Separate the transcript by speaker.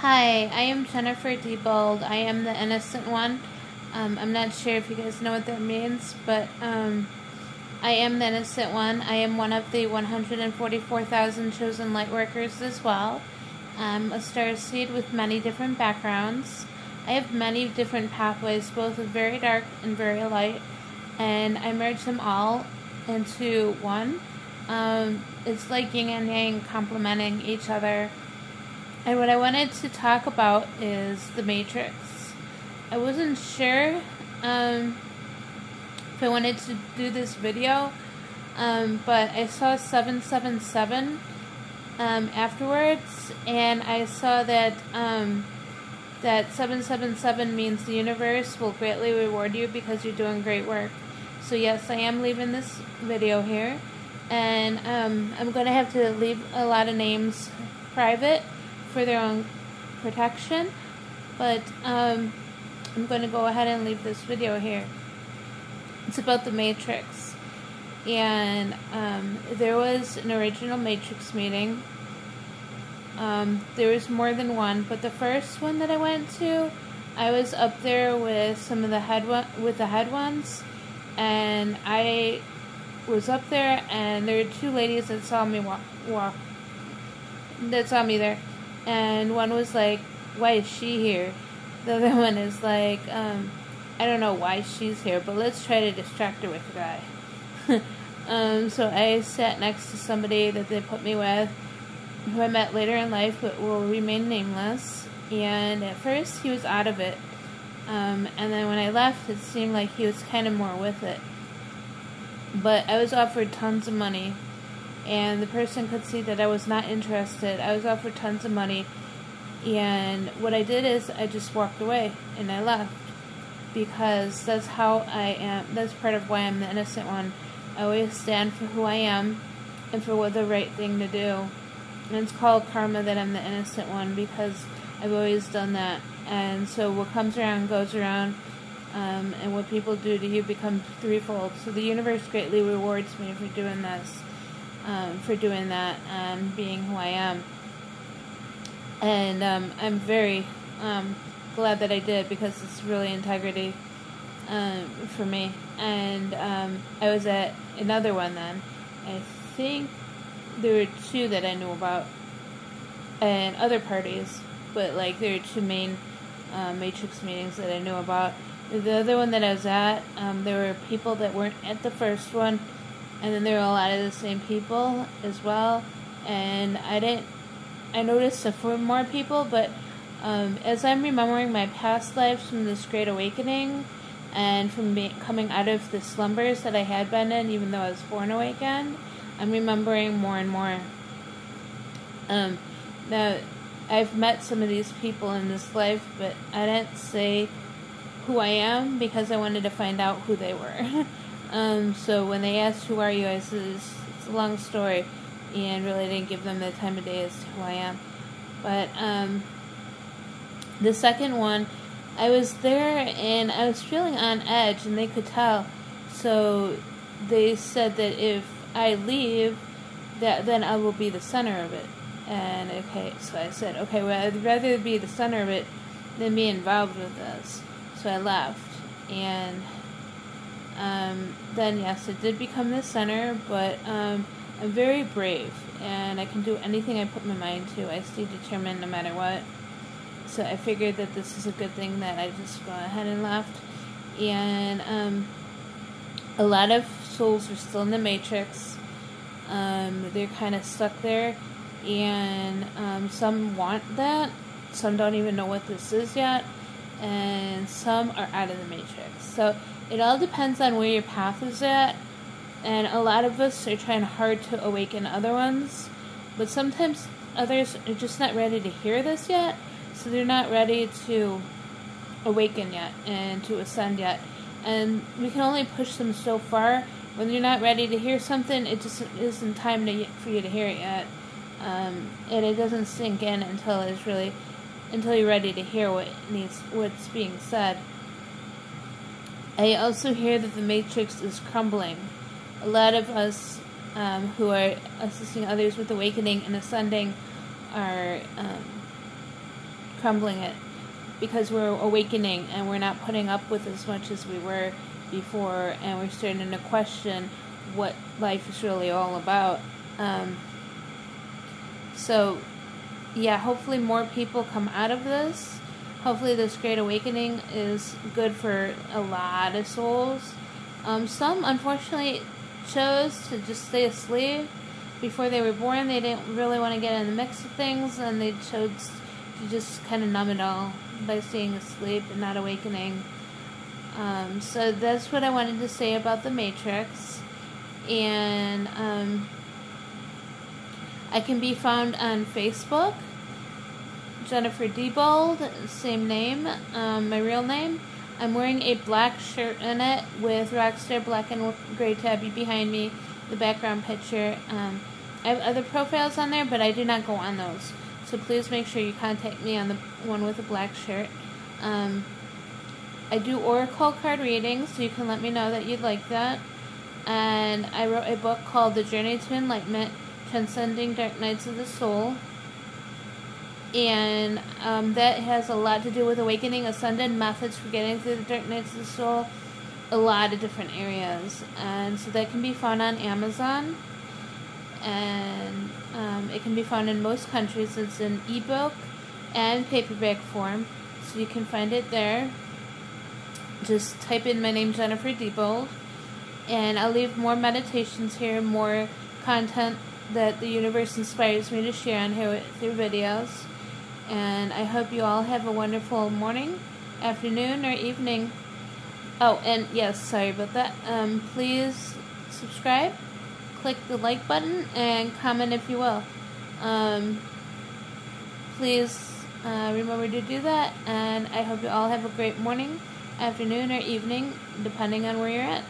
Speaker 1: Hi, I am Jennifer Diebold. I am the innocent one. I'm not sure if you guys know what that means, but I am the innocent one. I am one of the 144,000 chosen light workers as well. I'm a starseed with many different backgrounds. I have many different pathways, both very dark and very light, and I merge them all into one. It's like yin and yang complementing each other. And what I wanted to talk about is The Matrix. I wasn't sure if I wanted to do this video, but I saw 777 afterwards, and I saw that that 777 means the universe will greatly reward you because you're doing great work. So yes, I am leaving this video here, and I'm going to have to leave a lot of names private for their own protection, but I'm going to go ahead and leave this video here. It's about the Matrix, and there was an original Matrix meeting. There was more than one, but the first one that I went to, I was up there with some of the head ones, and I was up there, and there were two ladies that saw me that saw me there. And one was like, why is she here? The other one is like, I don't know why she's here, but let's try to distract her with the guy. So I sat next to somebody that they put me with, who I met later in life, but will remain nameless. And at first, he was out of it. And then when I left, it seemed like he was kind of more with it. But I was offered tons of money. And the person could see that I was not interested. I was offered tons of money. And what I did is I just walked away and I left. Because that's how I am. That's part of why I'm the innocent one. I always stand for who I am and for what the right thing to do. And it's called karma that I'm the innocent one, because I've always done that. And so what comes around goes around. And what people do to you becomes threefold. So the universe greatly rewards me for doing this. For doing that and being who I am. And I'm very glad that I did, because it's really integrity for me. And I was at another one then. I think there were two that I knew about, and other parties, but like there were two main Matrix meetings that I knew about. The other one that I was at, there were people that weren't at the first one. And then there were a lot of the same people as well. And I noticed a few more people, but as I'm remembering my past lives from this Great Awakening, and from coming out of the slumbers that I had been in, even though I was born awakened, I'm remembering more and more. Now, I've met some of these people in this life, but I didn't say who I am because I wanted to find out who they were. So when they asked who are you, I said it's a long story, and really didn't give them the time of day as to who I am. But the second one, I was there and I was feeling on edge, and they could tell. So they said that if I leave, then I will be the center of it. And okay, so I said, okay, well, I'd rather be the center of it than be involved with this. So I left, and then yes, it did become the center, but I'm very brave, and I can do anything I put my mind to. I stay determined no matter what. So I figured that this is a good thing that I just go ahead and left. And a lot of souls are still in the Matrix. They're kind of stuck there, and some want that. Some don't even know what this is yet, and some are out of the Matrix. So it all depends on where your path is at, and a lot of us are trying hard to awaken other ones, but sometimes others are just not ready to hear this yet, so they're not ready to awaken yet and to ascend yet. And we can only push them so far. When you're not ready to hear something, it just isn't time for you to hear it yet, and it doesn't sink in until you're ready to hear what's being said. I also hear that the Matrix is crumbling. A lot of us who are assisting others with awakening and ascending are crumbling it, because we're awakening and we're not putting up with as much as we were before, and we're starting to question what life is really all about. So, yeah, hopefully more people come out of this. Hopefully this Great Awakening is good for a lot of souls. Some, unfortunately, chose to just stay asleep before they were born. They didn't really want to get in the mix of things, and they chose to just kind of numb it all by staying asleep and not awakening. So that's what I wanted to say about the Matrix. And I can be found on Facebook, Jennifer Diebold, same name, my real name. I'm wearing a black shirt in it with Rockstar Black and Gray tabby behind me, the background picture. I have other profiles on there, but I do not go on those. So please make sure you contact me on the one with the black shirt. I do oracle card readings, so you can let me know that you'd like that. And I wrote a book called The Journey to Enlightenment, Transcending Dark Nights of the Soul. And that has a lot to do with awakening, ascended methods for getting through the dark nights of the soul, a lot of different areas. And so that can be found on Amazon. And it can be found in most countries. It's in ebook and paperback form, so you can find it there. Just type in my name, Jennifer Diebold, and I'll leave more meditations here, more content that the universe inspires me to share on here through videos. And I hope you all have a wonderful morning, afternoon, or evening. Oh, and yes, sorry about that. Please subscribe, click the like button, and comment if you will. Please remember to do that, and I hope you all have a great morning, afternoon, or evening, depending on where you're at.